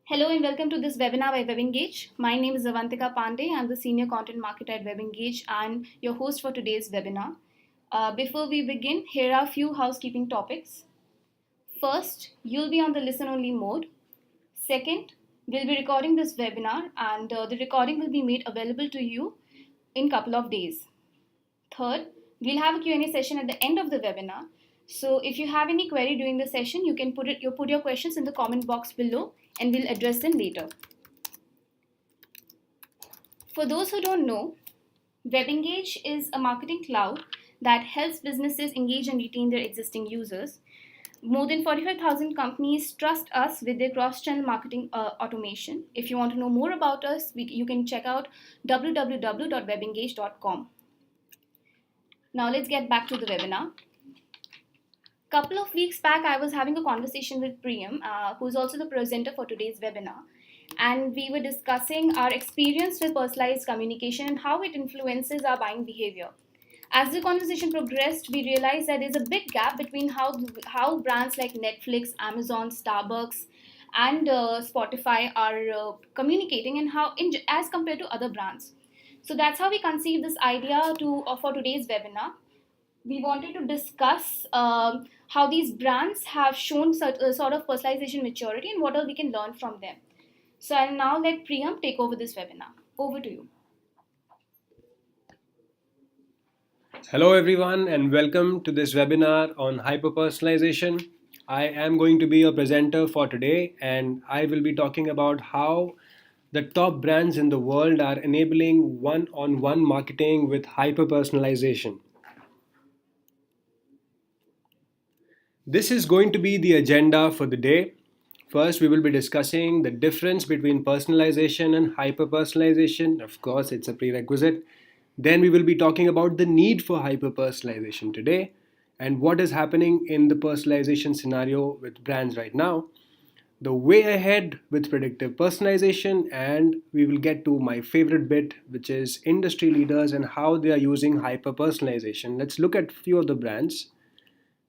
Hello and welcome to this webinar by WebEngage. My name is Avantika Pandey. I'm the Senior Content Marketer at WebEngage and your host for today's webinar. Before we begin, here are a few housekeeping topics. First, you'll be on the listen-only mode. Second, we'll be recording this webinar and the recording will be made available to you in a couple of days. Third, we'll have a Q&A session at the end of the webinar. So if you have any query during the session, you can put your questions in the comment box below and we'll address them later. For those who don't know, WebEngage is a marketing cloud that helps businesses engage and retain their existing users. More than 45,000 companies trust us with their cross-channel marketing automation. If you want to know more about us, you can check out www.webengage.com. Now let's get back to the webinar. Couple of weeks back, I was having a conversation with Priyam, who's also the presenter for today's webinar. And we were discussing our experience with personalized communication and how it influences our buying behavior. As the conversation progressed, we realized that there's a big gap between how brands like Netflix, Amazon, Starbucks, and Spotify are communicating and as compared to other brands. So that's how we conceived this idea for today's webinar. We wanted to discuss how these brands have shown sort of personalization maturity and what all we can learn from them. So I'll now let Priyam take over this webinar. Over to you. Hello everyone and welcome to this webinar on hyper-personalization. I am going to be your presenter for today and I will be talking about how the top brands in the world are enabling one-on-one marketing with hyper-personalization. This is going to be the agenda for the day. First, we will be discussing the difference between personalization and hyper-personalization. Of course, it's a prerequisite. Then we will be talking about the need for hyper-personalization today and what is happening in the personalization scenario with brands right now. The way ahead with predictive personalization, and we will get to my favorite bit, which is industry leaders and how they are using hyper-personalization. Let's look at a few of the brands.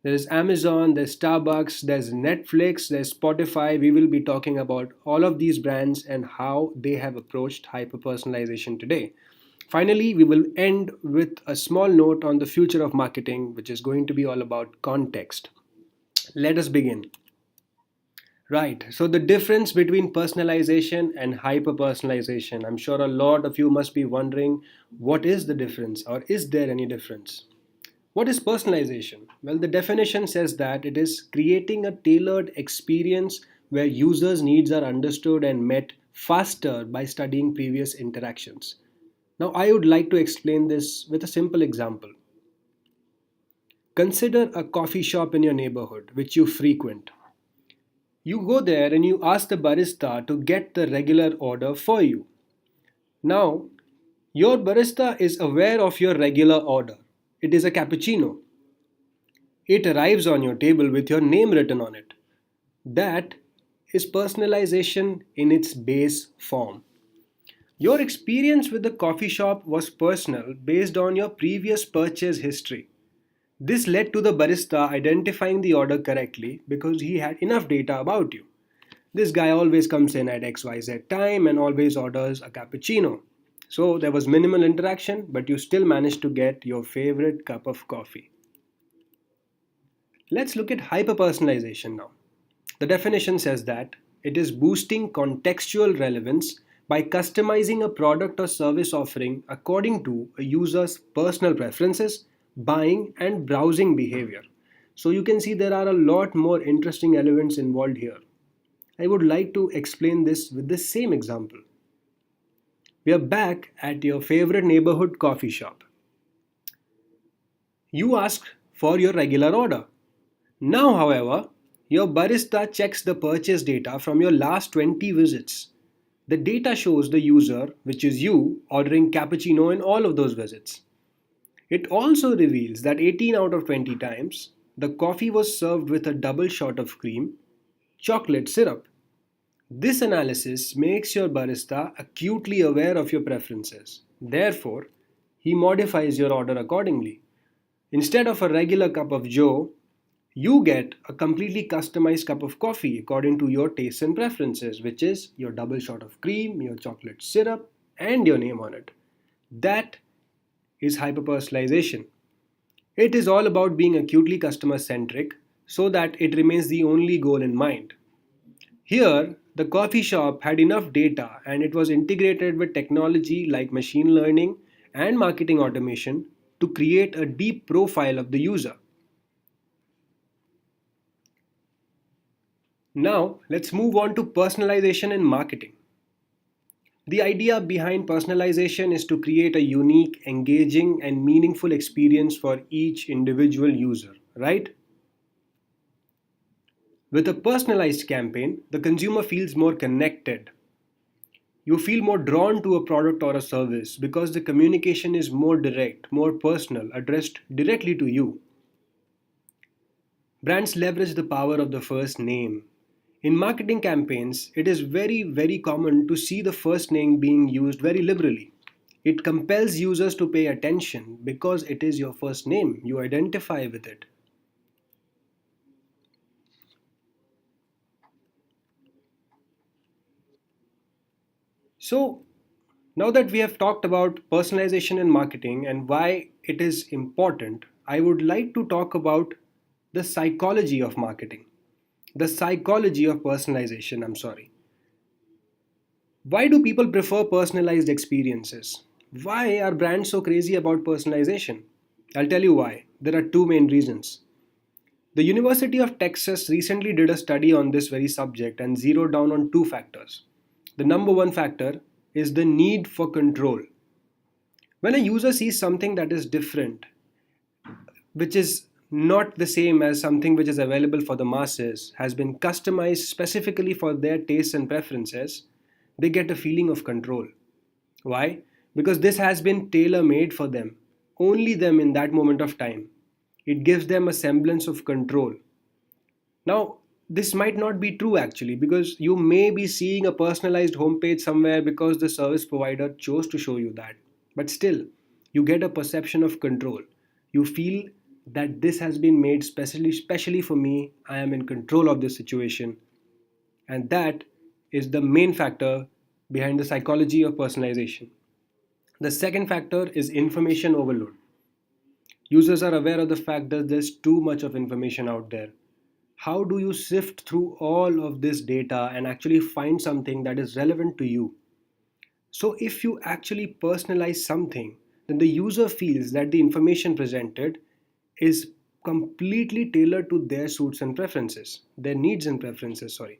There's Amazon, there's Starbucks, there's Netflix, there's Spotify. We will be talking about all of these brands and how they have approached hyper-personalization today. Finally, we will end with a small note on the future of marketing, which is going to be all about context. Let us begin. Right, so the difference between personalization and hyper-personalization. I'm sure a lot of you must be wondering, what is the difference, or is there any difference? What is personalization? Well, the definition says that it is creating a tailored experience where users' needs are understood and met faster by studying previous interactions. Now, I would like to explain this with a simple example. Consider a coffee shop in your neighborhood which you frequent. You go there and you ask the barista to get the regular order for you. Now, your barista is aware of your regular order. It is a cappuccino. It arrives on your table with your name written on it. That is personalization in its base form. Your experience with the coffee shop was personal based on your previous purchase history. This led to the barista identifying the order correctly because he had enough data about you. This guy always comes in at XYZ time and always orders a cappuccino. So there was minimal interaction, but you still managed to get your favorite cup of coffee. Let's look at hyper-personalization now. The definition says that it is boosting contextual relevance by customizing a product or service offering according to a user's personal preferences, buying and browsing behavior. So you can see there are a lot more interesting elements involved here. I would like to explain this with the same example. We are back at your favorite neighborhood coffee shop. You ask for your regular order. Now, however, your barista checks the purchase data from your last 20 visits. The data shows the user, which is you, ordering cappuccino in all of those visits. It also reveals that 18 out of 20 times, the coffee was served with a double shot of cream, chocolate syrup. This analysis makes your barista acutely aware of your preferences. Therefore, he modifies your order accordingly. Instead of a regular cup of joe, You get a completely customized cup of coffee according to your tastes and preferences, which is your double shot of cream, your chocolate syrup, and your name on it. That is hyper-personalization. It is all about being acutely customer centric so that it remains the only goal in mind. Here, the coffee shop had enough data and it was integrated with technology like machine learning and marketing automation to create a deep profile of the user. Now, let's move on to personalization in marketing. The idea behind personalization is to create a unique, engaging, and meaningful experience for each individual user, right? With a personalized campaign, the consumer feels more connected. You feel more drawn to a product or a service because the communication is more direct, more personal, addressed directly to you. Brands leverage the power of the first name. In marketing campaigns, it is very common to see the first name being used very liberally. It compels users to pay attention because it is your first name. You identify with it. So, now that we have talked about personalization in marketing and why it is important, I would like to talk about the psychology of marketing. The psychology of personalization, I'm sorry. Why do people prefer personalized experiences? Why are brands so crazy about personalization? I'll tell you why. There are two main reasons. The University of Texas recently did a study on this very subject and zeroed down on two factors. The number one factor is the need for control. When a user sees something that is different, which is not the same as something which is available for the masses, has been customized specifically for their tastes and preferences, they get a feeling of control. Why? Because this has been tailor made for them, only them in that moment of time. It gives them a semblance of control. Now, this might not be true actually because you may be seeing a personalized homepage somewhere because the service provider chose to show you that. But still, you get a perception of control. You feel that this has been made specially for me. I am in control of this situation. And that is the main factor behind the psychology of personalization. The second factor is information overload. Users are aware of the fact that there's too much of information out there. How do you sift through all of this data and actually find something that is relevant to you? So, if you actually personalize something, then the user feels that the information presented is completely tailored to their suits and preferences, their needs and preferences, sorry.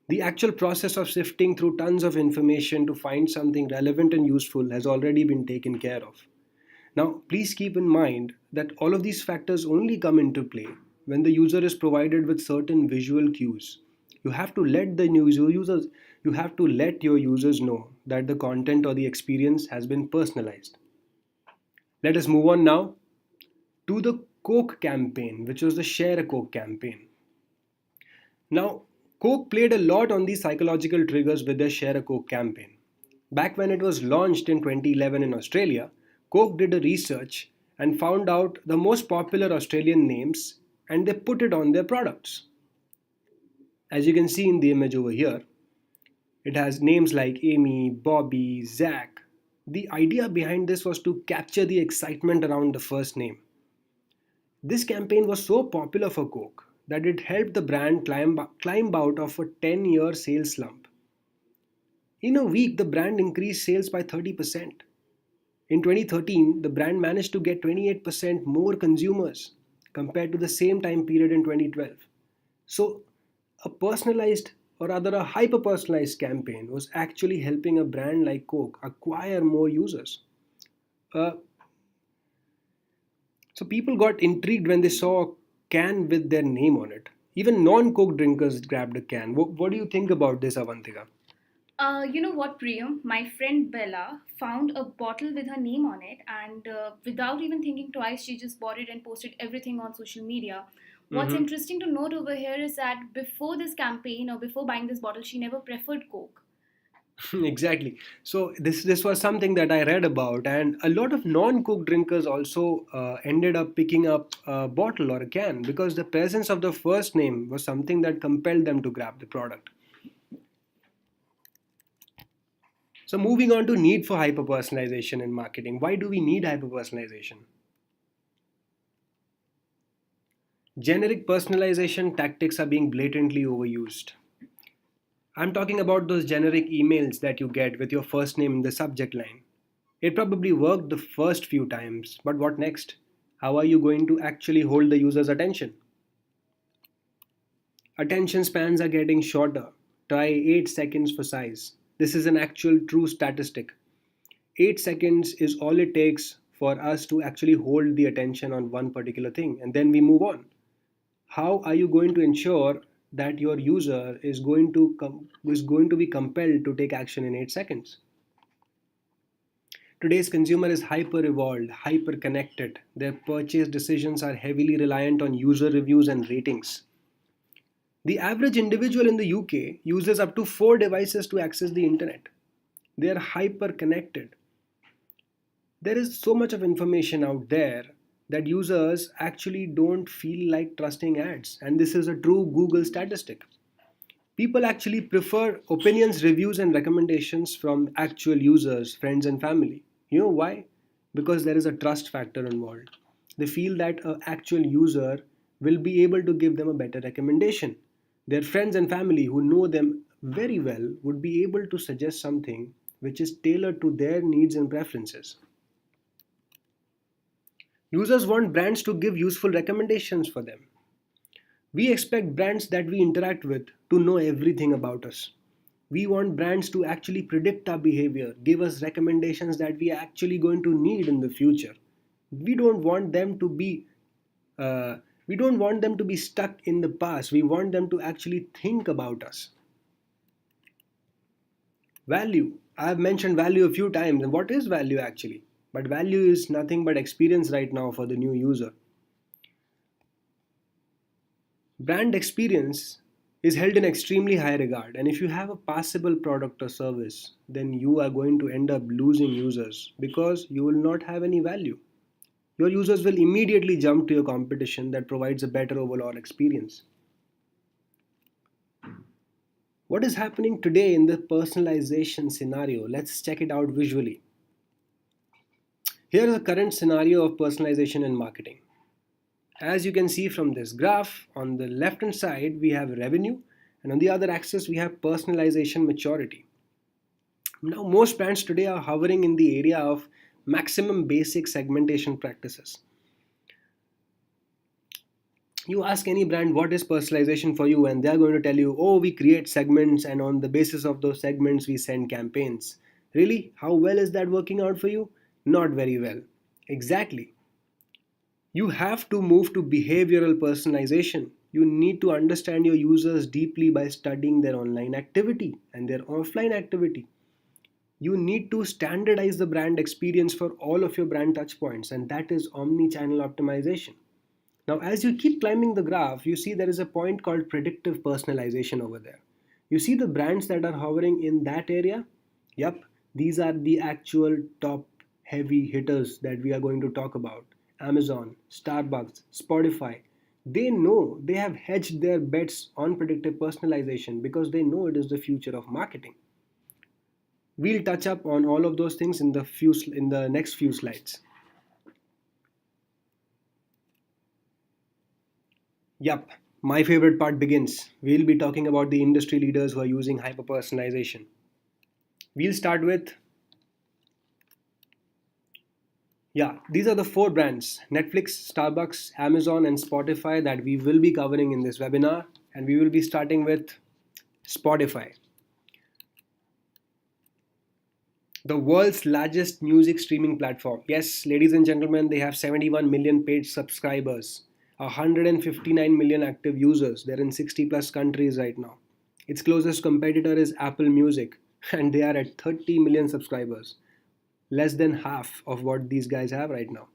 The actual process of sifting through tons of information to find something relevant and useful has already been taken care of. Now, please keep in mind that all of these factors only come into play when the user is provided with certain visual cues. You have to let the users you have to let your users know that the content or the experience has been personalized. Let us move on now to the Coke campaign, which was the Share a Coke campaign. Now, Coke played a lot on these psychological triggers with their Share a Coke campaign. Back when it was launched in 2011 in Australia, Coke did a research and found out the most popular Australian names and they put it on their products. As you can see in the image over here, it has names like Amy, Bobby, Zach. The idea behind this was to capture the excitement around the first name. This campaign was so popular for Coke that it helped the brand climb out of a 10-year sales slump. In a week, the brand increased sales by 30%. In 2013, the brand managed to get 28% more consumers compared to the same time period in 2012. So, a personalized or rather a hyper personalized campaign was actually helping a brand like Coke acquire more users. Uh, so, people got intrigued when they saw a can with their name on it. Even non Coke drinkers grabbed a can. What do you think about this, Avantika? You know what, Priyam? My friend Bella found a bottle with her name on it, and without even thinking twice, she just bought it and posted everything on social media. What's Mm-hmm. interesting to note over here is that before this campaign or before buying this bottle, she never preferred Coke. Exactly. So this was something that I read about, and a lot of non-coke drinkers also ended up picking up a bottle or a can because the presence of the first name was something that compelled them to grab the product. So moving on to need for hyper-personalization in marketing. Why do we need hyper-personalization? Generic personalization tactics are being blatantly overused. I'm talking about those generic emails that you get with your first name in the subject line. It probably worked the first few times, but what next? How are you going to actually hold the user's attention? Attention spans are getting shorter. Try 8 seconds for size. This is an actual true statistic. 8 seconds is all it takes for us to actually hold the attention on one particular thing, and then we move on. How are you going to ensure that your user is going to be compelled to take action in 8 seconds? Today's consumer is hyper evolved, hyper connected. Their purchase decisions are heavily reliant on user reviews and ratings. The average individual in the UK uses up to 4 devices to access the internet. They are hyper connected. There is so much of information out there that users actually don't feel like trusting ads, and this is a true Google statistic. People actually prefer opinions, reviews, and recommendations from actual users, friends, and family. You know why? Because there is a trust factor involved. They feel that an actual user will be able to give them a better recommendation. Their friends and family who know them very well would be able to suggest something which is tailored to their needs and preferences. Users want brands to give useful recommendations for them. We expect brands that we interact with to know everything about us. We want brands to actually predict our behavior, give us recommendations that we are actually going to need in the future. We don't want them to be uh, we don't want them to be stuck in the past. We want them to actually think about us. Value. I've mentioned value a few times, and what is value actually? But value is nothing but experience right now for the new user. Brand experience is held in extremely high regard, and if you have a passable product or service, then you are going to end up losing users because you will not have any value. Your users will immediately jump to your competition that provides a better overall experience. What is happening today in the personalization scenario? Let's check it out visually. Here is the current scenario of personalization in marketing. As you can see from this graph, on the left hand side we have revenue, and on the other axis we have personalization maturity. Now, most brands today are hovering in the area of maximum basic segmentation practices. You ask any brand what is personalization for you, and they're going to tell you, oh, we create segments, and on the basis of those segments, we send campaigns. Really? How well is that working out for you? Not very well. Exactly. You have to move to behavioral personalization. You need to understand your users deeply by studying their online activity and their offline activity. You need to standardize the brand experience for all of your brand touchpoints, and that is omni-channel optimization. Now, as you keep climbing the graph, you see there is a point called predictive personalization over there. You see the brands that are hovering in that area? Yep, these are the actual top heavy hitters that we are going to talk about. Amazon, Starbucks, Spotify. They know, they have hedged their bets on predictive personalization because they know it is the future of marketing. We'll touch up on all of those things in the next few slides. Yup, my favorite part begins. We'll be talking about the industry leaders who are using hyper personalization. We'll start with, yeah, these are the four brands: Netflix, Starbucks, Amazon, and Spotify that we will be covering in this webinar. And we will be starting with Spotify, the world's largest music streaming platform. Yes, ladies and gentlemen, they have 71 million paid subscribers, 159 million active users. They're in 60 plus countries right now. Its closest competitor is Apple Music, and they are at 30 million subscribers, less than half of what these guys have right now.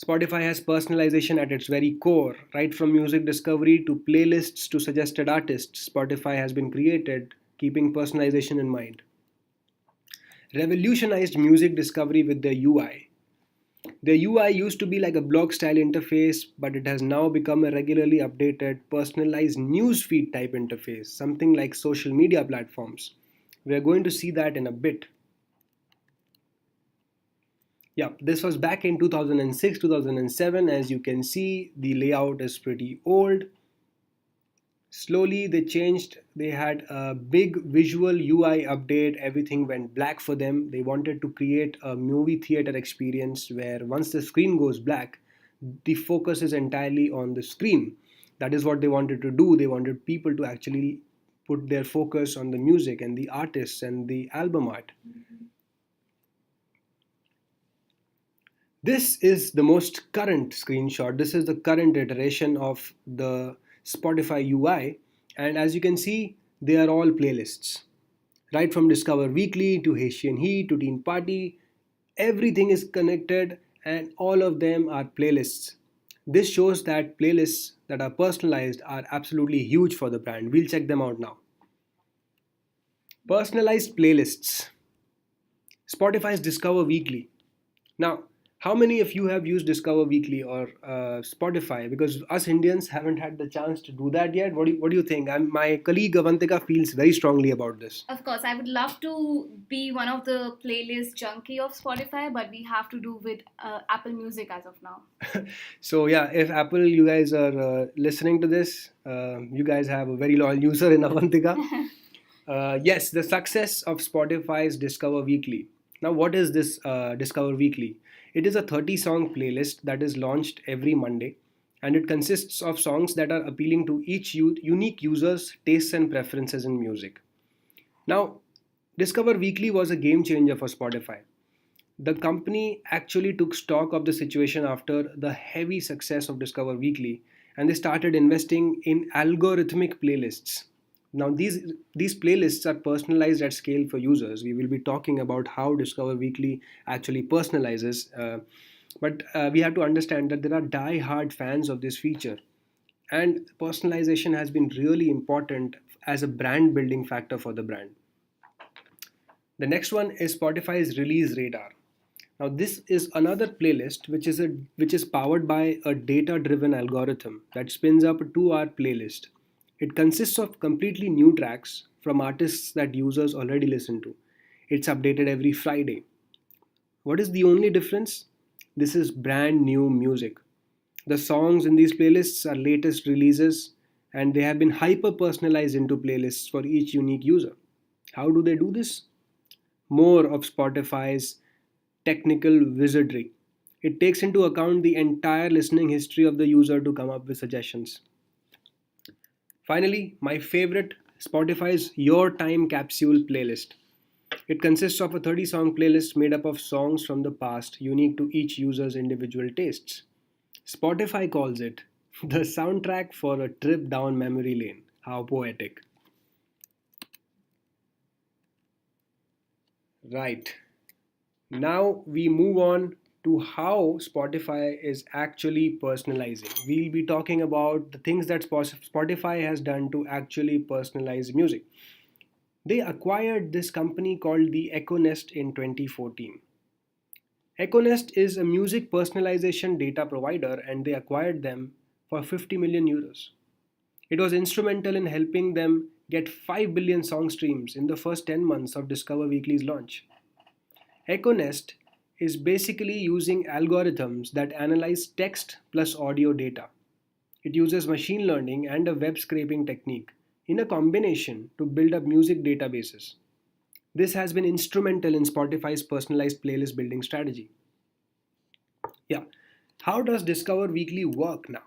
Spotify has personalization at its very core. Right from music discovery to playlists to suggested artists, Spotify has been created keeping personalization in mind. Revolutionized music discovery with their UI. Their UI used to be like a blog style interface, but it has now become a regularly updated, personalized newsfeed type interface, something like social media platforms. We are going to see that in a bit. Yeah, this was back in 2006, 2007. As you can see, the layout is pretty old. Slowly they changed. They had a big visual UI update. Everything went black for them. They wanted to create a movie theater experience where once the screen goes black, the focus is entirely on the screen. That is what they wanted to do. They wanted people to actually put their focus on the music and the artists and the album art. This is the most current screenshot. This is the current iteration of the Spotify UI. And as you can see, they are all playlists. Right from Discover Weekly to Haitian Heat to Teen Party, everything is connected and all of them are playlists. This shows that playlists that are personalized are absolutely huge for the brand. We'll check them out now. Personalized playlists. Spotify's Discover Weekly. Now, how many of you have used Discover Weekly or Spotify? Because us Indians haven't had the chance to do that yet. What do you think? My colleague Avantika feels very strongly about this. Of course, I would love to be one of the playlist junkie of Spotify, but we have to do with Apple Music as of now. So yeah, if Apple, you guys are listening to this, you guys have a very loyal user in Avantika. Yes, the success of Spotify's Discover Weekly. Now, what is this Discover Weekly? It is a 30-song playlist that is launched every Monday, and it consists of songs that are appealing to each unique user's tastes and preferences in music. Now, Discover Weekly was a game changer for Spotify. The company actually took stock of the situation after the heavy success of Discover Weekly, and they started investing in algorithmic playlists. Now these playlists are personalized at scale for users. We will be talking about how Discover Weekly actually personalizes, but we have to understand that there are die-hard fans of this feature, and personalization has been really important as a brand building factor for the brand. The next one is Spotify's Release Radar. Now this is another playlist which is powered by a data-driven algorithm that spins up a 2-hour playlist. It consists of completely new tracks from artists that users already listen to. It's updated every Friday. What is the only difference? This is brand new music. The songs in these playlists are latest releases and they have been hyper personalized into playlists for each unique user. How do they do this? More of Spotify's technical wizardry. It takes into account the entire listening history of the user to come up with suggestions. Finally, my favorite, Spotify's Your Time Capsule playlist. It consists of a 30-song playlist made up of songs from the past, unique to each user's individual tastes. Spotify calls it the soundtrack for a trip down memory lane. How poetic. Right. Now we move on to how Spotify is actually personalizing. We'll be talking about the things that Spotify has done to actually personalize music. They acquired this company called the Econest in 2014. Econest is a music personalization data provider and they acquired them for 50 million euros. It was instrumental in helping them get 5 billion song streams in the first 10 months of Discover Weekly's launch. Econest is basically using algorithms that analyze text plus audio data. It uses machine learning and a web scraping technique in a combination to build up music databases. This has been instrumental in Spotify's personalized playlist building strategy. Yeah, how does Discover Weekly work now?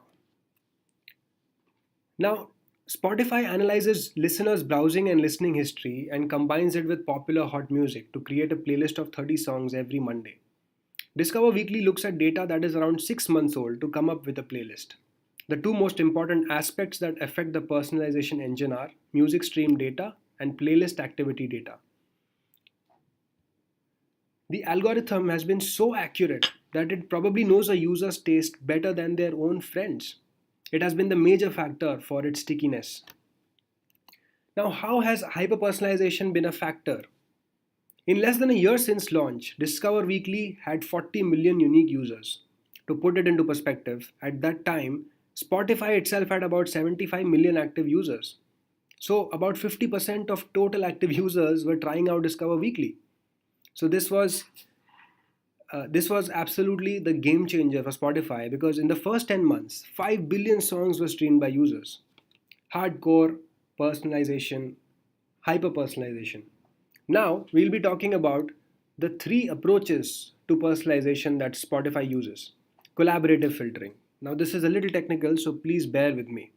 Now, Spotify analyzes listeners' browsing and listening history and combines it with popular hot music to create a playlist of 30 songs every Monday. Discover Weekly looks at data that is around 6 months old to come up with a playlist. The two most important aspects that affect the personalization engine are music stream data and playlist activity data. The algorithm has been so accurate that it probably knows a user's taste better than their own friends. It has been the major factor for its stickiness. Now, how has hyper-personalization been a factor? In less than a year since launch, Discover Weekly had 40 million unique users. To put it into perspective, at that time, Spotify itself had about 75 million active users. So, about 50% of total active users were trying out Discover Weekly. So, this was absolutely the game changer for Spotify because in the first 10 months, 5 billion songs were streamed by users. Hardcore personalization, hyper personalization. Now, we'll be talking about the three approaches to personalization that Spotify uses. Collaborative filtering. Now, this is a little technical, so please bear with me.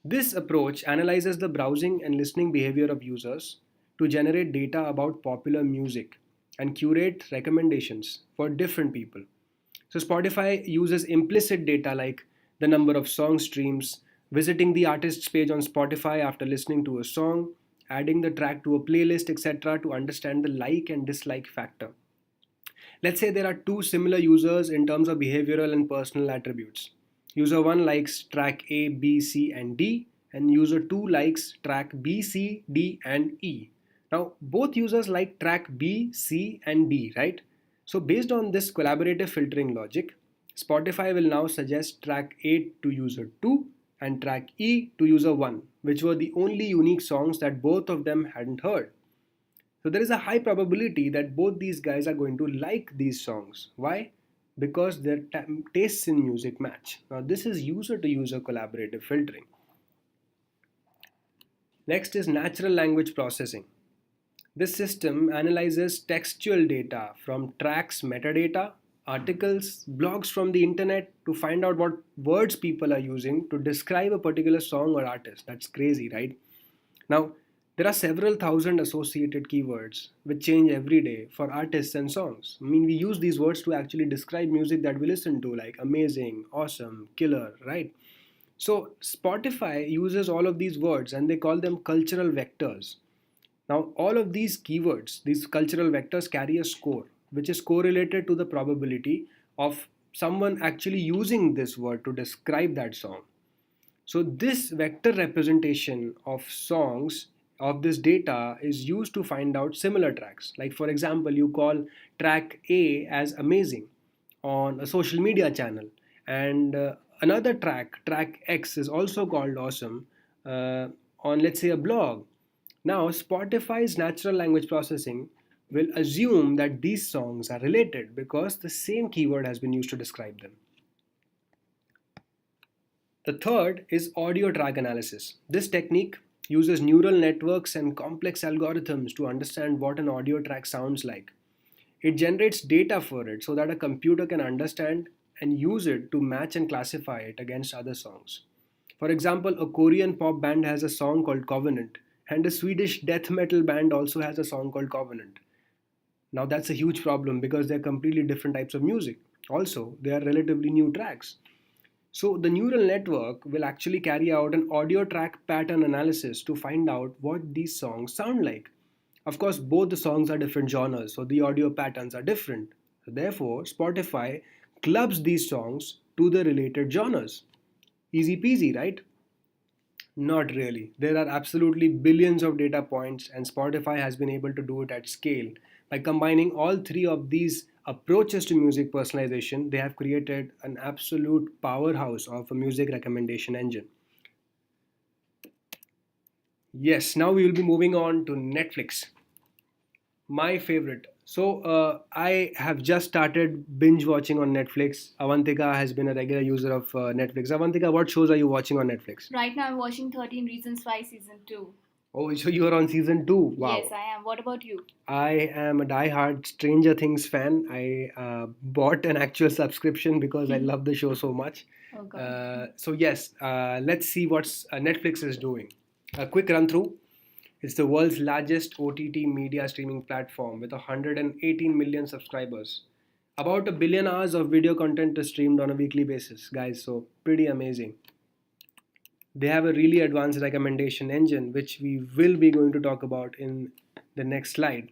This approach analyzes the browsing and listening behavior of users to generate data about popular music and curate recommendations for different people. So, Spotify uses implicit data like the number of song streams, visiting the artist's page on Spotify after listening to a song, adding the track to a playlist, etc., to understand the like and dislike factor. Let's say there are two similar users in terms of behavioral and personal attributes. User 1 likes track A, B, C, and D, and user 2 likes track B, C, D, and E. Now, both users like track B, C, and D, right? So, based on this collaborative filtering logic, Spotify will now suggest track A to user 2 and track E to user 1, which were the only unique songs that both of them hadn't heard. So there is a high probability that both these guys are going to like these songs. Why? Because their tastes in music match. Now this is user to user collaborative filtering. Next is natural language processing. This system analyzes textual data from tracks metadata, articles, blogs from the internet to find out what words people are using to describe a particular song or artist. That's crazy, right? Now, there are several thousand associated keywords which change every day for artists and songs. I mean, we use these words to actually describe music that we listen to, like amazing, awesome, killer, right? So, Spotify uses all of these words and they call them cultural vectors. Now, all of these keywords, these cultural vectors carry a score, which is correlated to the probability of someone actually using this word to describe that song. So this vector representation of songs of this data is used to find out similar tracks. Like for example, you call track A as amazing on a social media channel, and another track X, is also called awesome on, let's say, a blog. Now, Spotify's natural language processing will assume that these songs are related because the same keyword has been used to describe them. The third is audio track analysis. This technique uses neural networks and complex algorithms to understand what an audio track sounds like. It generates data for it so that a computer can understand and use it to match and classify it against other songs. For example, a Korean pop band has a song called Covenant, and a Swedish death metal band also has a song called Covenant. Now, that's a huge problem because they're completely different types of music. Also, they are relatively new tracks. So the neural network will actually carry out an audio track pattern analysis to find out what these songs sound like. Of course, both the songs are different genres, so the audio patterns are different. So therefore, Spotify clubs these songs to the related genres. Easy peasy, right? Not really. There are absolutely billions of data points, and Spotify has been able to do it at scale. By combining all three of these approaches to music personalization, they have created an absolute powerhouse of a music recommendation engine. Yes, now we will be moving on to Netflix, my favorite. So, I have just started binge watching on Netflix. Avantika has been a regular user of Netflix. Avantika, what shows are you watching on Netflix? Right now, I'm watching 13 Reasons Why Season 2. Oh, so you are on season 2. Wow. Yes, I am. What about you? I am a die-hard Stranger Things fan. I bought an actual subscription because I love the show so much. Oh, God. So yes, let's see what Netflix is doing. A quick run through. It's the world's largest OTT media streaming platform with 118 million subscribers. About a billion hours of video content is streamed on a weekly basis, guys. So pretty amazing. They have a really advanced recommendation engine, which we will be going to talk about in the next slide.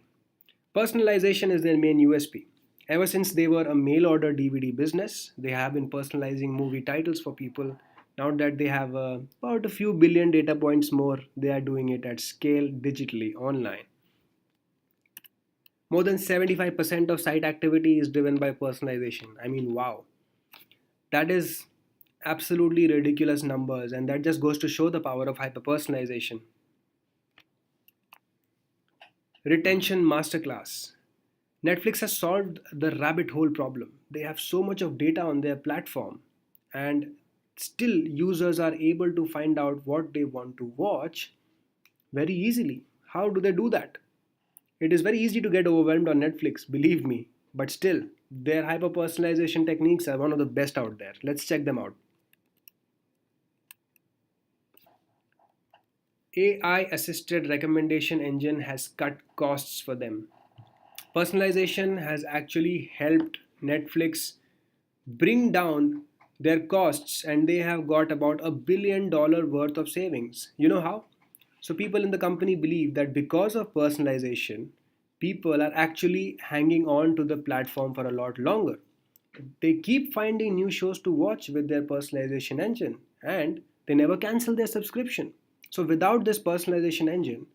Personalization is their main USP. Ever since they were a mail order DVD business, they have been personalizing movie titles for people Now that they have about a few billion data points more, they are doing it at scale digitally online. More than 75% of site activity is driven by personalization. I mean, wow. That is absolutely ridiculous numbers, and that just goes to show the power of hyper-personalization. Retention masterclass. Netflix has solved the rabbit hole problem. They have so much of data on their platform, and still users are able to find out what they want to watch very easily. How do they do that? It is very easy to get overwhelmed on Netflix, believe me, but still, their hyper personalization techniques are one of the best out there. Let's check them out. AI assisted recommendation engine has cut costs for them. Personalization has actually helped Netflix bring down their costs, and they have got about $1 billion worth of savings. You know how? So people in the company believe that because of personalization, people are actually hanging on to the platform for a lot longer. They keep finding new shows to watch with their personalization engine, and they never cancel their subscription. So without this personalization engine,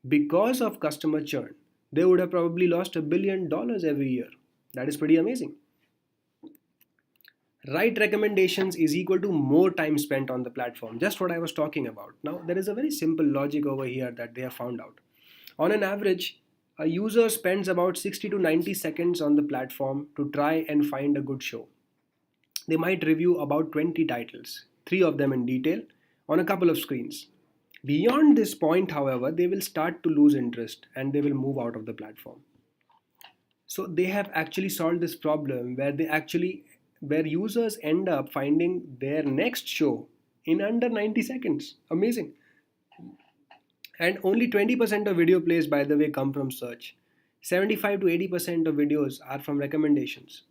because of customer churn, they would have probably lost $1 billion every year. That is pretty amazing. Right recommendations is equal to more time spent on the platform. Just what I was talking about. Now, there is a very simple logic over here that they have found out. On an average, a user spends about 60 to 90 seconds on the platform to try and find a good show. They might review about 20 titles, 3 of them in detail, on a couple of screens. Beyond this point, however, they will start to lose interest and they will move out of the platform. So they have actually solved this problem where users end up finding their next show in under 90 seconds. Amazing. And only 20% of video plays, by the way, come from search. 75 to 80% of videos are from recommendations.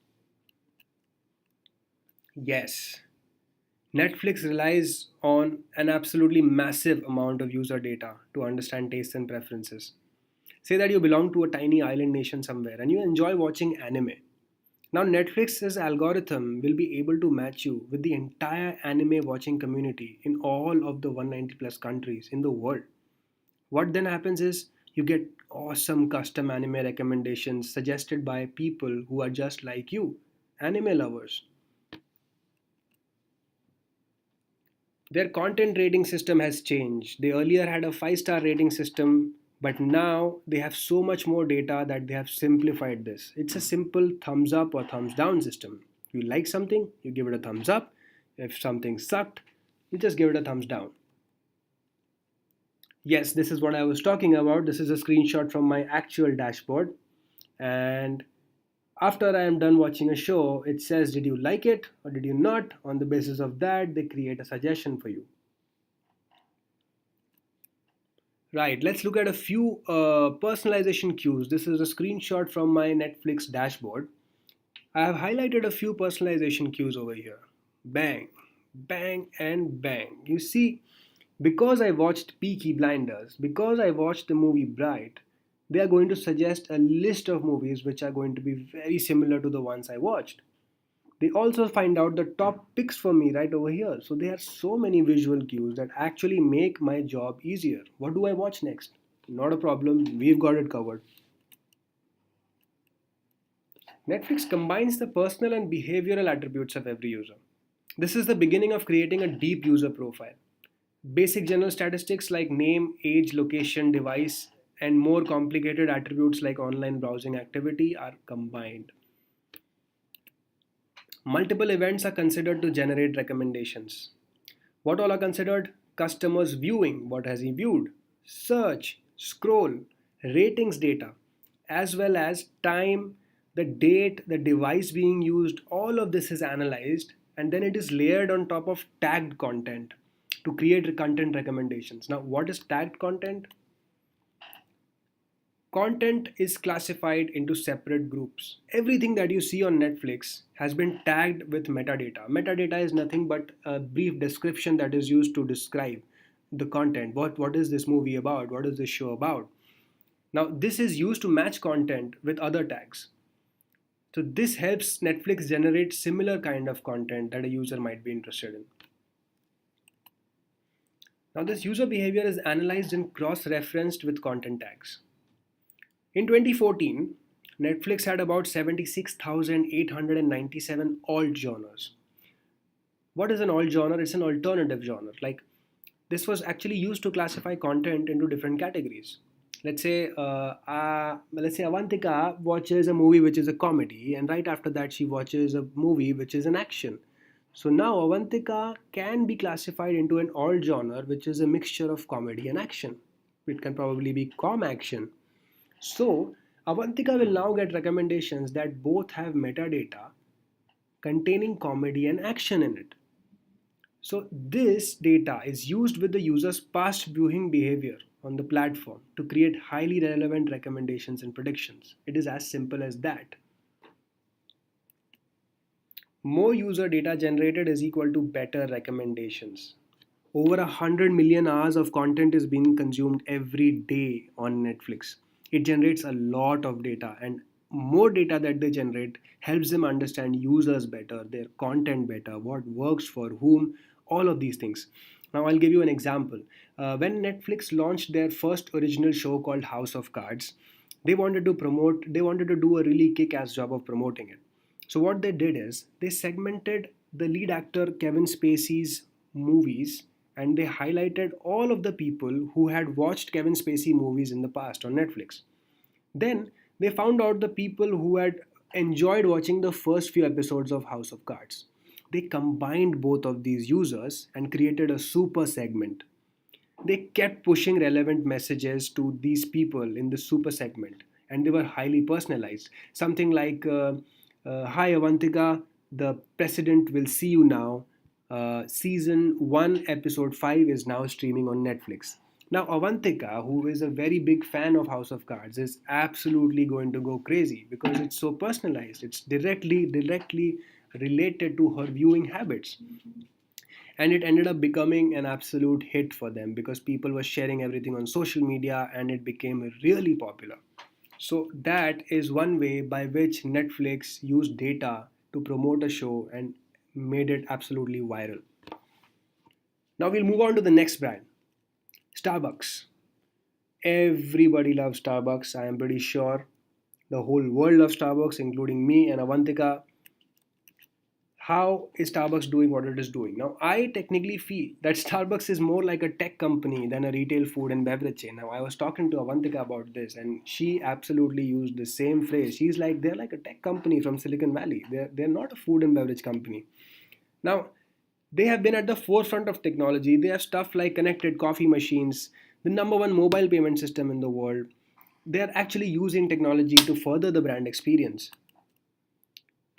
Yes, Netflix relies on an absolutely massive amount of user data to understand tastes and preferences. Say that you belong to a tiny island nation somewhere and you enjoy watching anime. Now, Netflix's algorithm will be able to match you with the entire anime watching community in all of the 190 plus countries in the world. What then happens is you get awesome custom anime recommendations suggested by people who are just like you, anime lovers. Their content rating system has changed. They earlier had a 5-star rating system, but now they have so much more data that they have simplified this. It's a simple thumbs up or thumbs down system. You like something, you give it a thumbs up. If something sucked, you just give it a thumbs down. Yes, this is what I was talking about. This is a screenshot from my actual dashboard. And after I am done watching a show, it says, did you like it or did you not? On the basis of that, they create a suggestion for you. Right, let's look at a few personalization cues. This is a screenshot from my Netflix dashboard. I have highlighted a few personalization cues over here. Bang, bang, and bang. You see, because I watched Peaky Blinders, because I watched the movie Bright, they are going to suggest a list of movies which are going to be very similar to the ones I watched. They also find out the top picks for me right over here. So there are so many visual cues that actually make my job easier. What do I watch next? Not a problem, we've got it covered. Netflix combines the personal and behavioral attributes of every user. This is the beginning of creating a deep user profile. Basic general statistics like name, age, location, device, and more complicated attributes like online browsing activity are combined. Multiple events are considered to generate recommendations. What all are considered? Customers viewing, what has he viewed? Search, scroll, ratings data, as well as time, the date, the device being used, all of this is analyzed and then it is layered on top of tagged content to create content recommendations. Now, what is tagged content? Content is classified into separate groups. Everything that you see on Netflix has been tagged with metadata. Metadata is nothing but a brief description that is used to describe the content. What is this movie about? What is this show about? Now, this is used to match content with other tags. So this helps Netflix generate similar kind of content that a user might be interested in. Now, this user behavior is analyzed and cross referenced with content tags. In 2014, Netflix had about 76,897 alt genres. What is an alt genre? It's an alternative genre. Like, this was actually used to classify content into different categories. Let's say Avantika watches a movie which is a comedy, and right after that she watches a movie which is an action. So now Avantika can be classified into an alt genre, which is a mixture of comedy and action. It can probably be com action. So Avantika will now get recommendations that both have metadata containing comedy and action in it. So this data is used with the user's past viewing behavior on the platform to create highly relevant recommendations and predictions. It is as simple as that. More user data generated is equal to better recommendations. Over 100 million hours of content is being consumed every day on Netflix. It generates a lot of data, and more data that they generate helps them understand users better, their content better, what works for whom, all of these things. Now, I'll give you an example. When Netflix launched their first original show called House of Cards, they wanted to do a really kick ass job of promoting it. So, what they did is they segmented the lead actor Kevin Spacey's movies, and they highlighted all of the people who had watched Kevin Spacey movies in the past on Netflix. Then they found out the people who had enjoyed watching the first few episodes of House of Cards. They combined both of these users and created a super segment. They kept pushing relevant messages to these people in the super segment, and they were highly personalized. Something like, Hi Avantika, the president will see you now. Season 1, episode 5 is now streaming on Netflix. Now, Avantika, who is a very big fan of House of Cards, is absolutely going to go crazy because it's so personalized. It's directly related to her viewing habits, and it ended up becoming an absolute hit for them because people were sharing everything on social media, and it became really popular. So that is one way by which Netflix used data to promote a show and made it absolutely viral. Now we'll move on to the next brand, Starbucks. Everybody loves Starbucks. I am pretty sure the whole world loves Starbucks, including me and Avantika. How is Starbucks doing what it is doing? Now, I technically feel that Starbucks is more like a tech company than a retail food and beverage chain. Now, I was talking to Avantika about this, and she absolutely used the same phrase. She's like, they're like a tech company from Silicon Valley. They're not a food and beverage company. Now, they have been at the forefront of technology. They have stuff like connected coffee machines, the number one mobile payment system in the world. They are actually using technology to further the brand experience.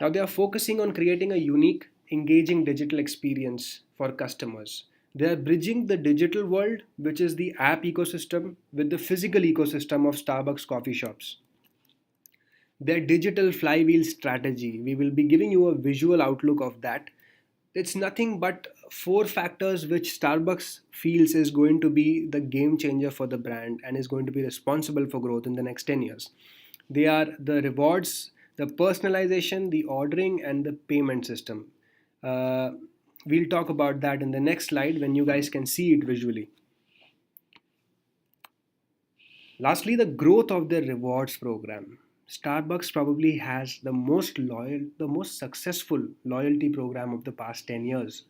Now they are focusing on creating a unique, engaging digital experience for customers. They are bridging the digital world, which is the app ecosystem, with the physical ecosystem of Starbucks coffee shops. Their digital flywheel strategy, we will be giving you a visual outlook of that. It's nothing but four factors which Starbucks feels is going to be the game changer for the brand and is going to be responsible for growth in the next 10 years. They are the rewards, the personalization, the ordering, and the payment system. Uh, we'll talk about that in the next slide when you guys can see it visually. Lastly, the growth of their rewards program. Starbucks probably has the most loyal, the most successful loyalty program of the past 10 years.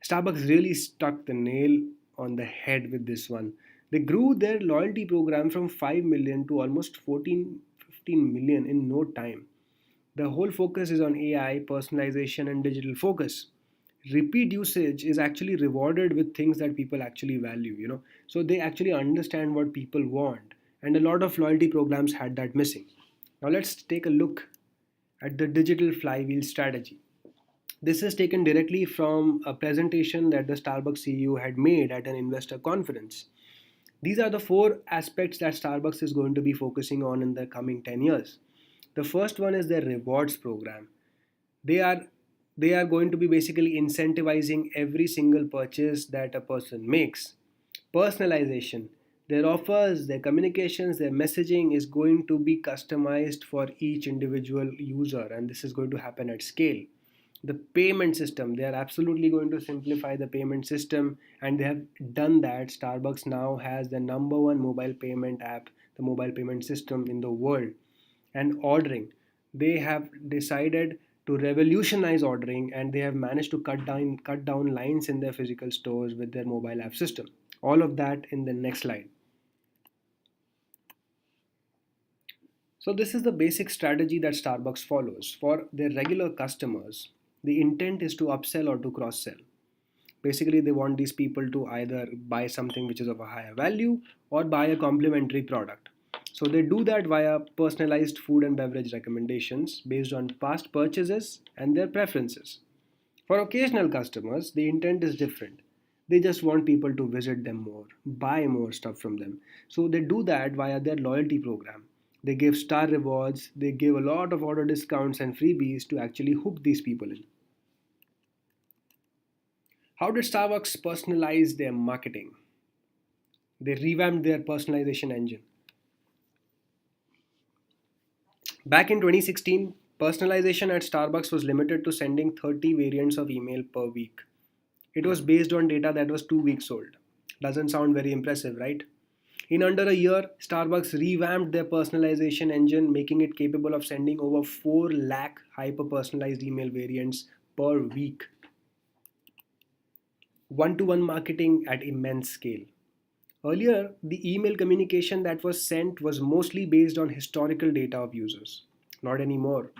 Starbucks really stuck the nail on the head with this one. They grew their loyalty program from 5 million to almost 14, 15 million in no time. The whole focus is on AI, personalization, and digital focus. Repeat usage is actually rewarded with things that people actually value. So they actually understand what people want, and a lot of loyalty programs had that missing. Now let's take a look at the digital flywheel strategy. This is taken directly from a presentation that the Starbucks CEO had made at an investor conference. These are the four aspects that Starbucks is going to be focusing on in the coming 10 years. The first one is their rewards program. They are they are going to be basically incentivizing every single purchase that a person makes. Personalization. Their offers, their communications, their messaging is going to be customized for each individual user, and this is going to happen at scale. The payment system, they are absolutely going to simplify the payment system, and they have done that. Starbucks now has the number one mobile payment app, the mobile payment system in the world. And ordering, they have decided to revolutionize ordering, and they have managed to cut down lines in their physical stores with their mobile app system. All of that in the next slide. So this is the basic strategy that Starbucks follows for their regular customers. The intent is to upsell or to cross sell. Basically, they want these people to either buy something which is of a higher value or buy a complementary product. So they do that via personalized food and beverage recommendations based on past purchases and their preferences. For occasional customers, the intent is different. They just want people to visit them more, buy more stuff from them. So they do that via their loyalty program. They give star rewards, they give a lot of order discounts and freebies to actually hook these people in. How did Starbucks personalize their marketing? They revamped their personalization engine. Back in 2016, personalization at Starbucks was limited to sending 30 variants of email per week. It was based on data that was 2 weeks old. Doesn't sound very impressive, right? In under a year, Starbucks revamped their personalization engine, making it capable of sending over 4 lakh hyper personalized email variants per week. One to one marketing at immense scale. Earlier, the email communication that was sent was mostly based on historical data of users. Not anymore.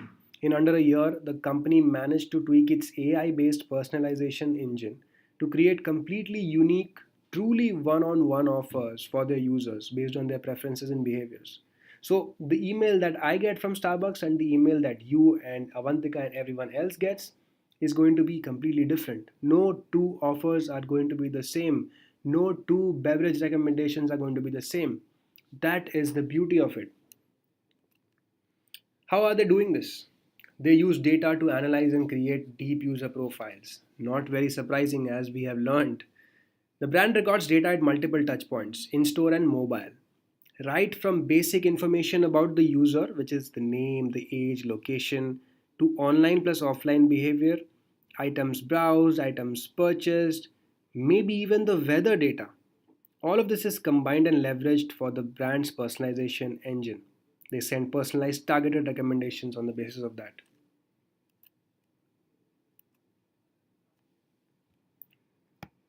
In under a year, the company managed to tweak its AI based personalization engine to create completely unique, truly one on one offers for their users based on their preferences and behaviors. So, the email that I get from Starbucks and the email that you and Avantika and everyone else gets is going to be completely different. No two offers are going to be the same. No two beverage recommendations are going to be the same. That is the beauty of it. How are they doing this? They use data to analyze and create deep user profiles. Not very surprising, as we have learned. The brand records data at multiple touchpoints, in store and mobile. Right from basic information about the user, which is the name, the age, location, to online plus offline behavior, items browsed, items purchased, maybe even the weather data. All of this is combined and leveraged for the brand's personalization engine. They send personalized targeted recommendations on the basis of that.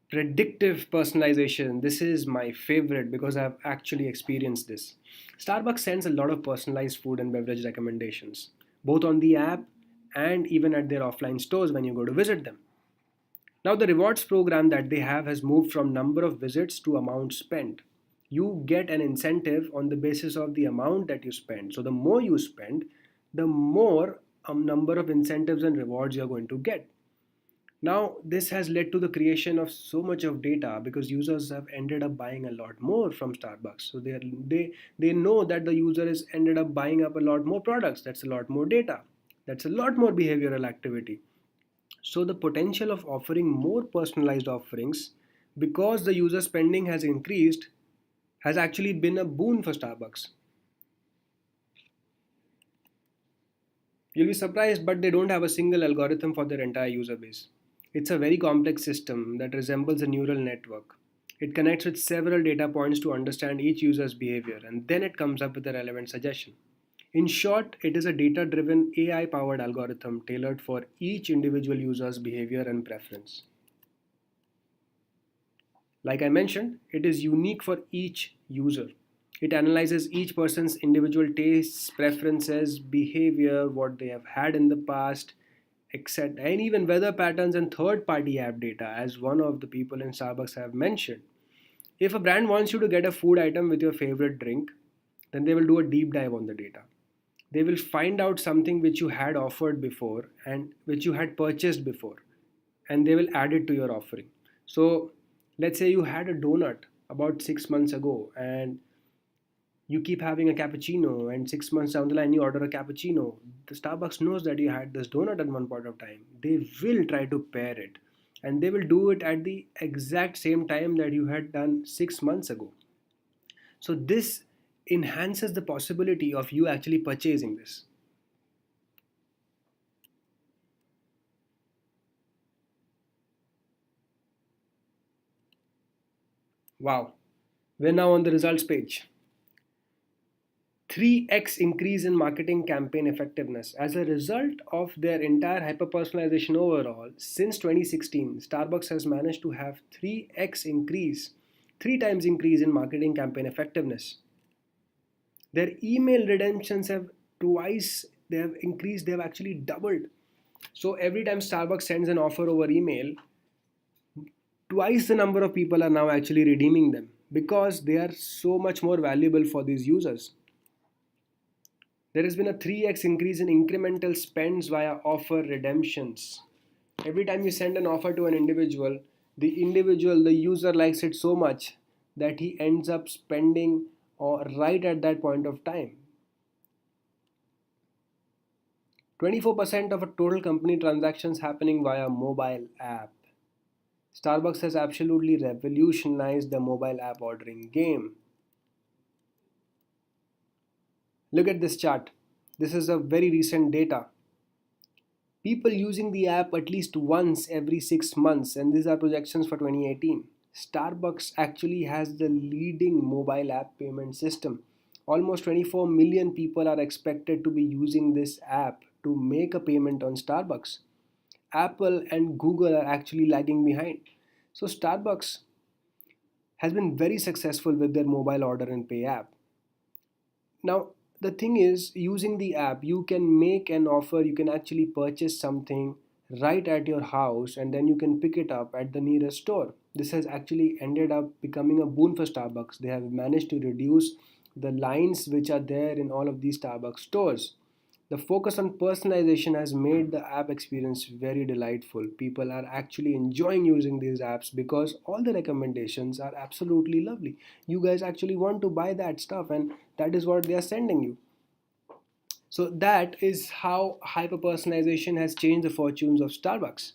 Predictive personalization. This is my favorite because I've actually experienced this. Starbucks sends a lot of personalized food and beverage recommendations, both on the app and even at their offline stores when you go to visit them. Now, the rewards program that they have has moved from number of visits to amount spent. You get an incentive on the basis of the amount that you spend. So, the more you spend, the more number of incentives and rewards you're going to get. Now, this has led to the creation of so much of data because users have ended up buying a lot more from Starbucks. So they know that the user has ended up buying up a lot more products. That's a lot more data. That's a lot more behavioral activity. So the potential of offering more personalized offerings because the user spending has increased has actually been a boon for Starbucks. You'll be surprised, but they don't have a single algorithm for their entire user base. It's a very complex system that resembles a neural network. It connects with several data points to understand each user's behavior, and then it comes up with a relevant suggestion. In short, it is a data driven AI powered algorithm tailored for each individual user's behavior and preference. Like I mentioned, it is unique for each user. It analyzes each person's individual tastes, preferences, behavior, what they have had in the past, etc., and even weather patterns and third party app data, as one of the people in Starbucks have mentioned. If a brand wants you to get a food item with your favorite drink, then they will do a deep dive on the data. They will find out something which you had offered before and which you had purchased before, and they will add it to your offering. So, let's say you had a donut about 6 months ago and you keep having a cappuccino, and 6 months down the line you order a cappuccino. The Starbucks knows that you had this donut at one point of time. They will try to pair it, and they will do it at the exact same time that you had done 6 months ago. So this enhances the possibility of you actually purchasing this. Wow, we're now on the results page. 3x increase in marketing campaign effectiveness. As a result of their entire hyper-personalization overall, since 2016, Starbucks has managed to have 3x increase, 3 times increase in marketing campaign effectiveness. Their email redemptions have twice, they have increased, they have actually doubled. So every time Starbucks sends an offer over email, twice the number of people are now actually redeeming them because they are so much more valuable for these users. There has been a 3x increase in incremental spends via offer redemptions. Every time you send an offer to an individual, the user likes it so much that he ends up spending or right at that point of time. 24% of a total company transactions happening via mobile app. Starbucks has absolutely revolutionized the mobile app ordering game. Look at this chart. This is a very recent data. People using the app at least once every 6 months, and these are projections for 2018. Starbucks actually has the leading mobile app payment system. Almost 24 million people are expected to be using this app to make a payment on Starbucks. Apple and Google are actually lagging behind. So, Starbucks has been very successful with their mobile order and pay app. Now, the thing is, using the app, you can make an offer, you can actually purchase something right at your house and then you can pick it up at the nearest store. This has actually ended up becoming a boon for Starbucks. They have managed to reduce the lines which are there in all of these Starbucks stores. The focus on personalization has made the app experience very delightful. People are actually enjoying using these apps because all the recommendations are absolutely lovely. You guys actually want to buy that stuff, and that is what they are sending you. So, that is how hyper personalization has changed the fortunes of Starbucks.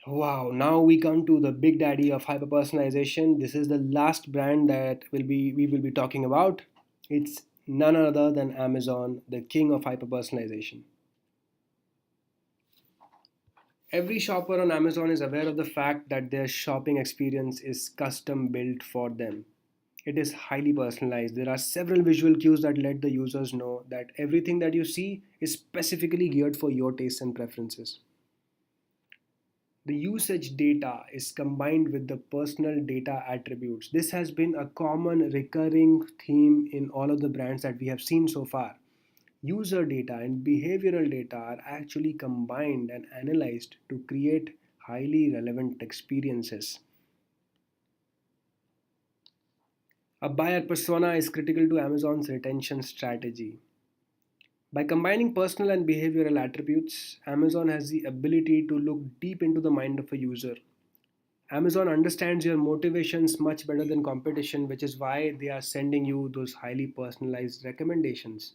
Wow, now we come to the big daddy of hyper personalization. This is the last brand that we will be talking about. It's none other than Amazon, the king of hyper personalization. Every shopper on Amazon is aware of the fact that their shopping experience is custom built for them. It is highly personalized. There are several visual cues that let the users know that everything that you see is specifically geared for your tastes and preferences. The usage data is combined with the personal data attributes. This has been a common recurring theme in all of the brands that we have seen so far. User data and behavioral data are actually combined and analyzed to create highly relevant experiences. A buyer persona is critical to Amazon's retention strategy. By combining personal and behavioral attributes, Amazon has the ability to look deep into the mind of a user. Amazon understands your motivations much better than competition, which is why they are sending you those highly personalized recommendations.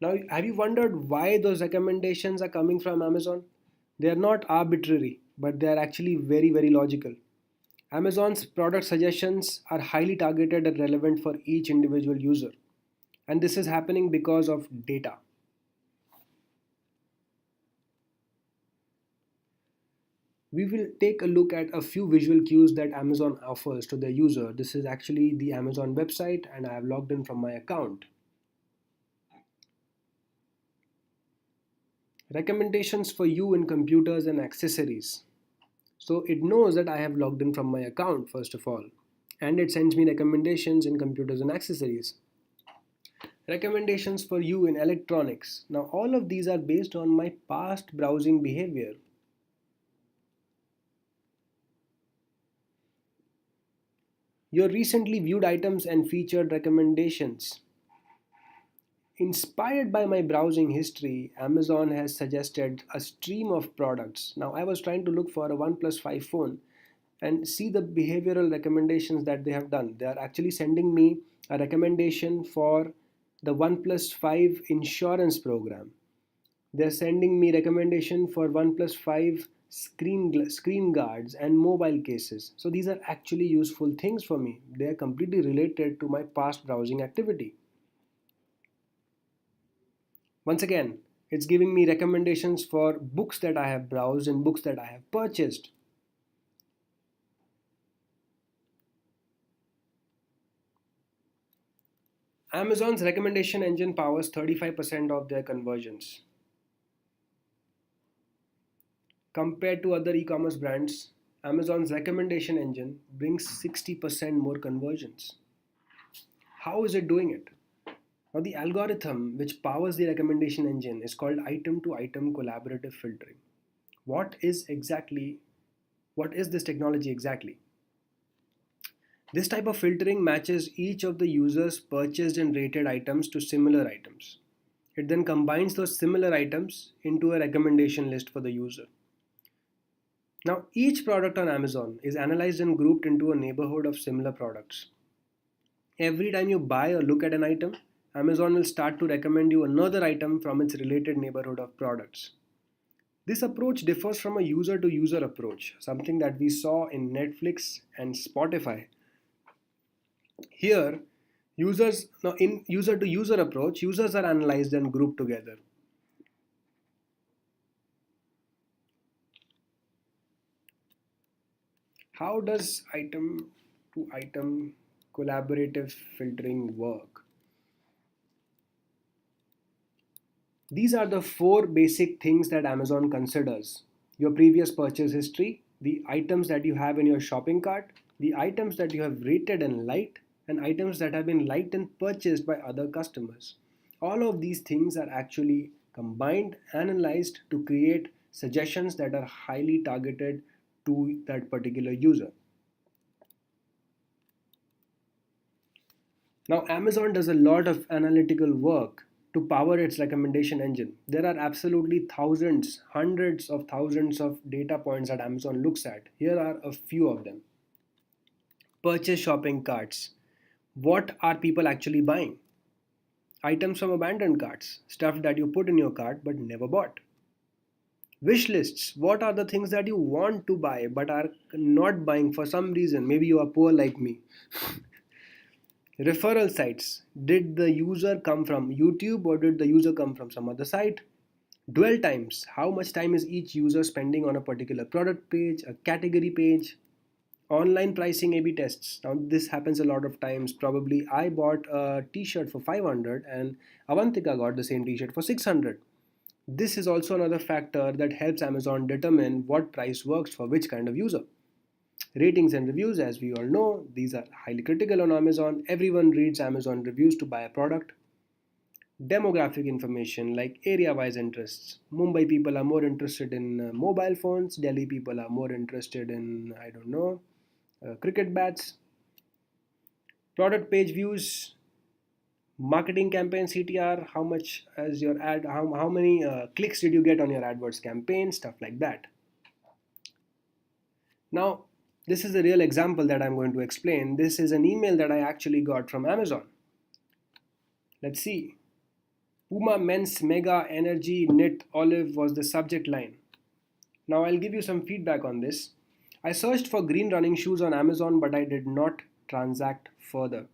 Now, have you wondered why those recommendations are coming from Amazon? They are not arbitrary, but they are actually very, very logical. Amazon's product suggestions are highly targeted and relevant for each individual user. And this is happening because of data. We will take a look at a few visual cues that Amazon offers to their user. This is actually the Amazon website, and I have logged in from my account. Recommendations for you in computers and accessories. So it knows that I have logged in from my account first of all, and it sends me recommendations in computers and accessories. Recommendations for you in electronics. Now all of these are based on my past browsing behavior. Your recently viewed items and featured recommendations. Inspired by my browsing history, Amazon has suggested a stream of products. Now, I was trying to look for a OnePlus 5 phone and see the behavioral recommendations that they have done. They are actually sending me a recommendation for the OnePlus 5 insurance program. They are sending me recommendation for OnePlus 5 screen guards and mobile cases. So these are actually useful things for me. They are completely related to my past browsing activity. Once again, it's giving me recommendations for books that I have browsed and books that I have purchased. Amazon's recommendation engine powers 35% of their conversions. Compared to other e-commerce brands, Amazon's recommendation engine brings 60% more conversions. How is it doing it? Now, the algorithm which powers the recommendation engine is called item to item collaborative filtering. What is this technology exactly? This type of filtering matches each of the user's purchased and rated items to similar items. It then combines those similar items into a recommendation list for the user. Now, each product on Amazon is analyzed and grouped into a neighborhood of similar products. Every time you buy or look at an item, Amazon will start to recommend you another item from its related neighborhood of products. This approach differs from a user to user approach, something that we saw in Netflix and Spotify. Here, in user to user approach, users are analyzed and grouped together. How does item to item collaborative filtering work? These are the four basic things that Amazon considers: your previous purchase history, the items that you have in your shopping cart, the items that you have rated and liked, and items that have been liked and purchased by other customers. All of these things are actually combined, analyzed to create suggestions that are highly targeted to that particular user. Now, Amazon does a lot of analytical work to power its recommendation engine. There are absolutely thousands, hundreds of thousands of data points that Amazon looks at. Here are a few of them. Purchase shopping carts. What are people actually buying? Items from abandoned carts, stuff that you put in your cart but never bought. Wish lists. What are the things that you want to buy but are not buying for some reason? Maybe you are poor like me. Referral sites. Did the user come from YouTube or did the user come from some other site? Dwell times. How much time is each user spending on a particular product page, a category page? Online pricing A/B tests. Now this happens a lot of times. Probably I bought a t-shirt for 500 and Avantika got the same t-shirt for 600. This is also another factor that helps Amazon determine what price works for which kind of user. Ratings and reviews, as we all know, these are highly critical on Amazon. Everyone reads Amazon reviews to buy a product. Demographic information like area-wise interests. Mumbai people are more interested in mobile phones. Delhi people are more interested in, I don't know, cricket bats. Product page views. Marketing campaign CTR. How much as your ad? How many clicks did you get on your AdWords campaign? Stuff like that. Now, this is a real example that I'm going to explain. This is an email that I actually got from Amazon. Let's see. Puma Men's Mega Energy Knit Olive was the subject line. Now I'll give you some feedback on this. I searched for green running shoes on Amazon, but I did not transact further.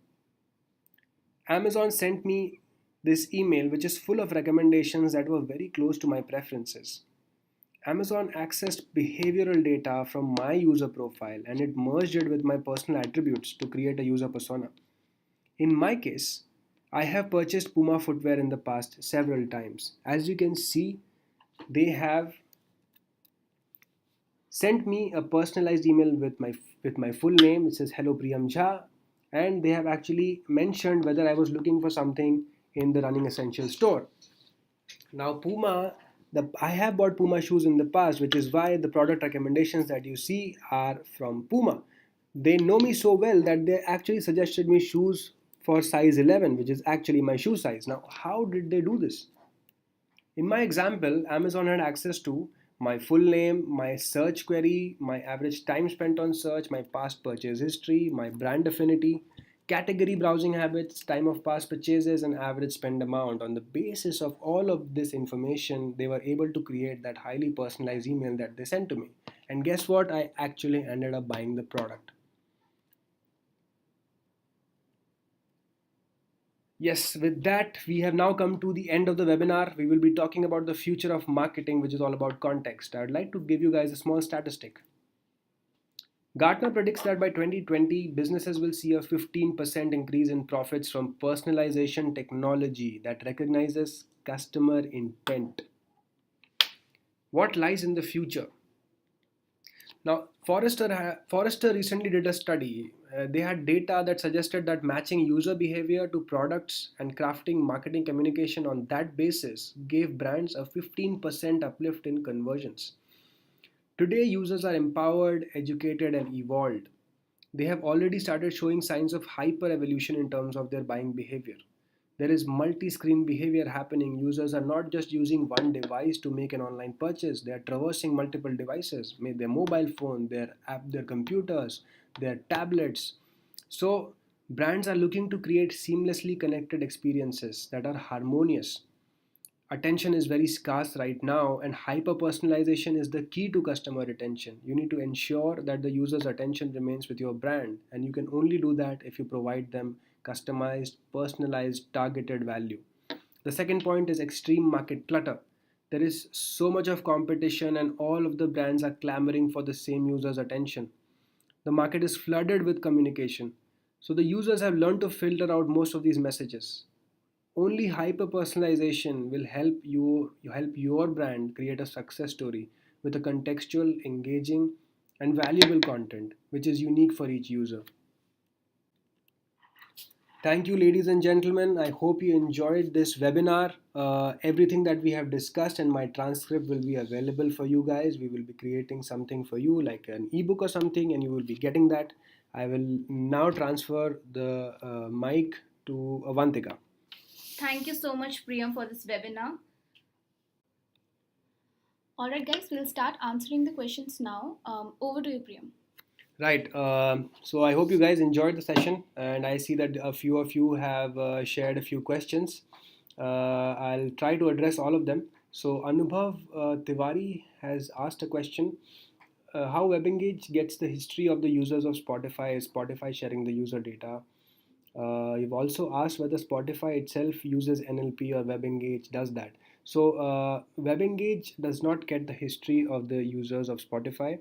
Amazon sent me this email which is full of recommendations that were very close to my preferences. Amazon accessed behavioral data from my user profile and it merged it with my personal attributes to create a user persona. In my case, I have purchased Puma footwear in the past several times. As you can see, they have sent me a personalized email with my full name. It says hello Priyam Jha, and they have actually mentioned whether I was looking for something in the Running Essentials store. Now I have bought Puma shoes in the past, which is why the product recommendations that you see are from Puma. They know me so well that they actually suggested me shoes for size 11, which is actually my shoe size. Now, how did they do this? In my example, Amazon had access to my full name, my search query, my average time spent on search, my past purchase history, my brand affinity, category browsing habits, time of past purchases, and average spend amount. On the basis of all of this information, they were able to create that highly personalized email that they sent to me. And guess what? I actually ended up buying the product. Yes, with that, we have now come to the end of the webinar. We will be talking about the future of marketing, which is all about context. I'd like to give you guys a small statistic. Gartner predicts that by 2020, businesses will see a 15% increase in profits from personalization technology that recognizes customer intent. What lies in the future? Now, Forrester recently did a study. They had data that suggested that matching user behavior to products and crafting marketing communication on that basis gave brands a 15% uplift in conversions. Today, users are empowered, educated, and evolved. They have already started showing signs of hyper evolution in terms of their buying behavior. There is multi screen behavior happening. Users are not just using one device to make an online purchase, they are traversing multiple devices, their mobile phone, their app, their computers, their tablets. So, brands are looking to create seamlessly connected experiences that are harmonious. Attention is very scarce right now, and hyper personalization is the key to customer retention. You need to ensure that the user's attention remains with your brand, and you can only do that if you provide them customized, personalized, targeted value. The second point is extreme market clutter. There is so much of competition, and all of the brands are clamoring for the same user's attention. The market is flooded with communication, so the users have learned to filter out most of these messages. Only hyper personalization will help your brand create a success story with a contextual, engaging, and valuable content which is unique for each user. Thank you, ladies and gentlemen. I hope you enjoyed this webinar. Everything that we have discussed and my transcript will be available for you guys. We will be creating something for you, like an ebook or something, and you will be getting that. I will now transfer the mic to Avantika. Thank you so much, Priyam, for this webinar. Alright, guys, we'll start answering the questions now. Over to you, Priyam. Right. So I hope you guys enjoyed the session, and I see that a few of you have shared a few questions. I'll try to address all of them. So Anubhav Tiwari has asked a question: How WebEngage gets the history of the users of Spotify? Is Spotify sharing the user data? You've also asked whether Spotify itself uses NLP or WebEngage does that. So WebEngage does not get the history of the users of Spotify.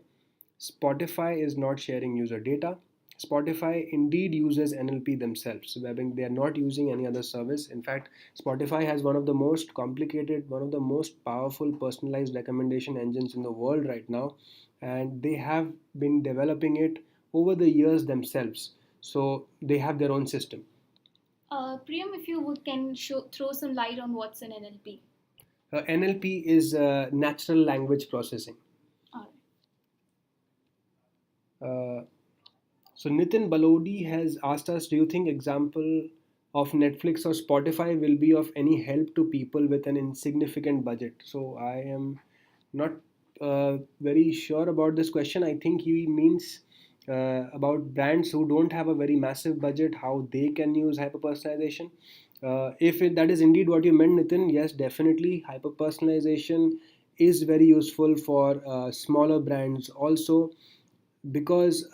Spotify is not sharing user data. Spotify indeed uses NLP themselves. They are not using any other service. In fact, Spotify has one of the most complicated, one of the most powerful personalized recommendation engines in the world right now, and they have been developing it over the years themselves. So they have their own system. Priyam, if you can throw some light on what's an NLP. NLP is natural language processing. All Uh, so Nitin Balodi has asked us, do you think example of Netflix or Spotify will be of any help to people with an insignificant budget? So I am not very sure about this question. I think he means about brands who don't have a very massive budget, how they can use hyper-personalization. That is indeed what you meant, Nitin, yes, definitely hyper-personalization is very useful for smaller brands also, because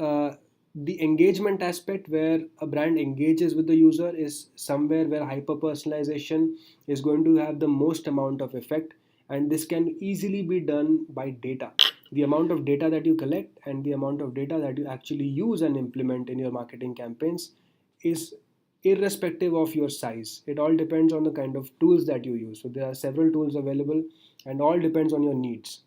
the engagement aspect where a brand engages with the user is somewhere where hyper personalization is going to have the most amount of effect, and this can easily be done by data. The amount of data that you collect and the amount of data that you actually use and implement in your marketing campaigns is irrespective of your size. It all depends on the kind of tools that you use. So there are several tools available, and all depends on your needs.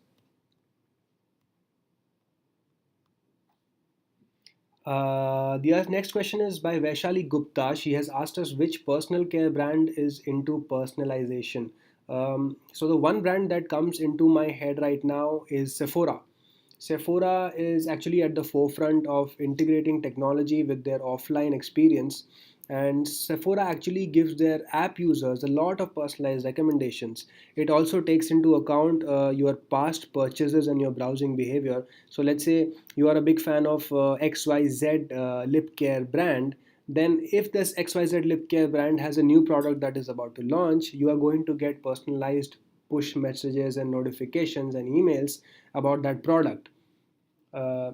The next question is by Vaishali Gupta. She has asked us which personal care brand is into personalization. So the one brand that comes into my head right now is Sephora. Sephora is actually at the forefront of integrating technology with their offline experience, and Sephora actually gives their app users a lot of personalized recommendations. It also takes into account your past purchases and your browsing behavior. So let's say you are a big fan of XYZ lip care brand, then if this XYZ lip care brand has a new product that is about to launch, you are going to get personalized push messages and notifications and emails about that product. Uh,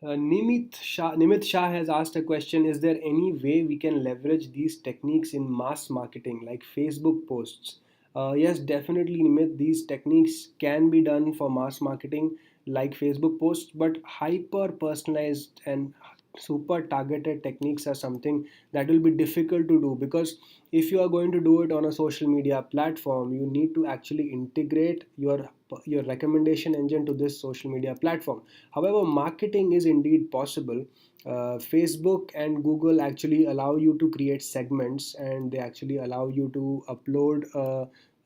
Nimit Shah has asked a question: is there any way we can leverage these techniques in mass marketing like Facebook posts? Yes, definitely, Nimit. These techniques can be done for mass marketing. like Facebook posts, but hyper personalized and super targeted techniques are something that will be difficult to do, because if you are going to do it on a social media platform, you need to actually integrate your recommendation engine to this social media platform. However, marketing is indeed possible. Facebook and Google actually allow you to create segments, and they actually allow you to upload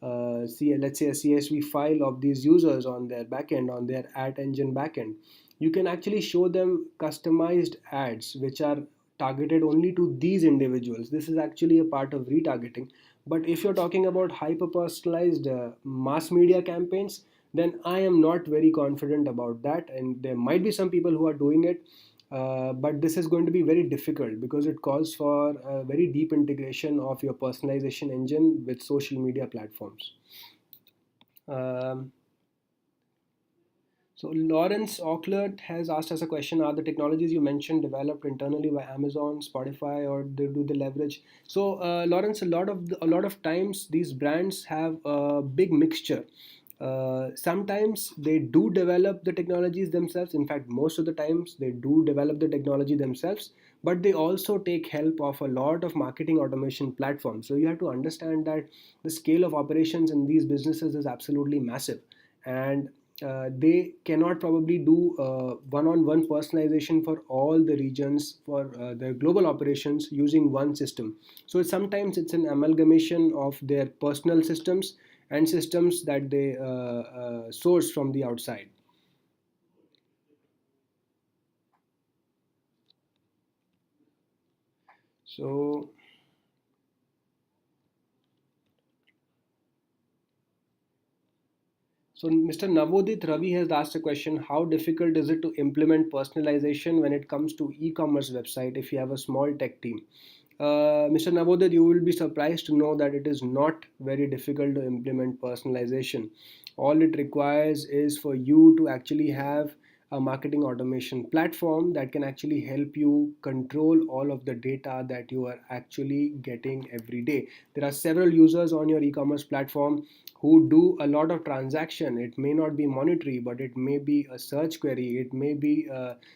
let's say a CSV file of these users on their backend, on their ad engine backend. You can actually show them customized ads which are targeted only to these individuals. This is actually a part of retargeting. But if you're talking about hyper personalized mass media campaigns, then I am not very confident about that, and there might be some people who are doing it, but this is going to be very difficult because it calls for a very deep integration of your personalization engine with social media platforms. Um, so Lawrence Auckland has asked us a question: are the technologies you mentioned developed internally by Amazon, Spotify, or do they leverage? So Lawrence, a lot of times these brands have a big mixture. Sometimes they do develop the technologies themselves. In fact, most of the times they do develop the technology themselves, but they also take help of a lot of marketing automation platforms. So you have to understand that the scale of operations in these businesses is absolutely massive, and they cannot probably do one-on-one personalization for all the regions for their global operations using one system. So sometimes it's an amalgamation of their personal systems and systems that they source from the outside. So So Mr. Navodit Ravi has asked a question: how difficult is it to implement personalization when it comes to e-commerce website if you have a small tech team? Mr. Navodit, you will be surprised to know that it is not very difficult to implement personalization. All it requires is for you to actually have a marketing automation platform that can actually help you control all of the data that you are actually getting every day. There are several users on your e-commerce platform who do a lot of transaction. It may not be monetary, but it may be a search query, it may be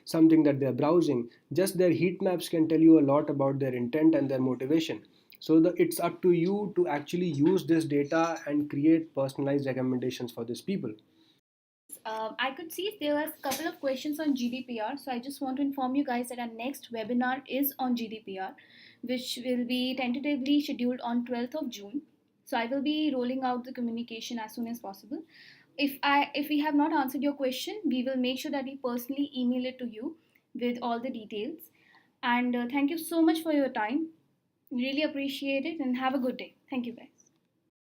something that they're browsing. Just their heat maps can tell you a lot about their intent and their motivation. So it's up to you to actually use this data and create personalized recommendations for these people. I could see there were a couple of questions on GDPR. So I just want to inform you guys that our next webinar is on GDPR, which will be tentatively scheduled on 12th of June. So I will be rolling out the communication as soon as possible. If we have not answered your question, we will make sure that we personally email it to you with all the details. And thank you so much for your time. Really appreciate it and have a good day. Thank you, guys.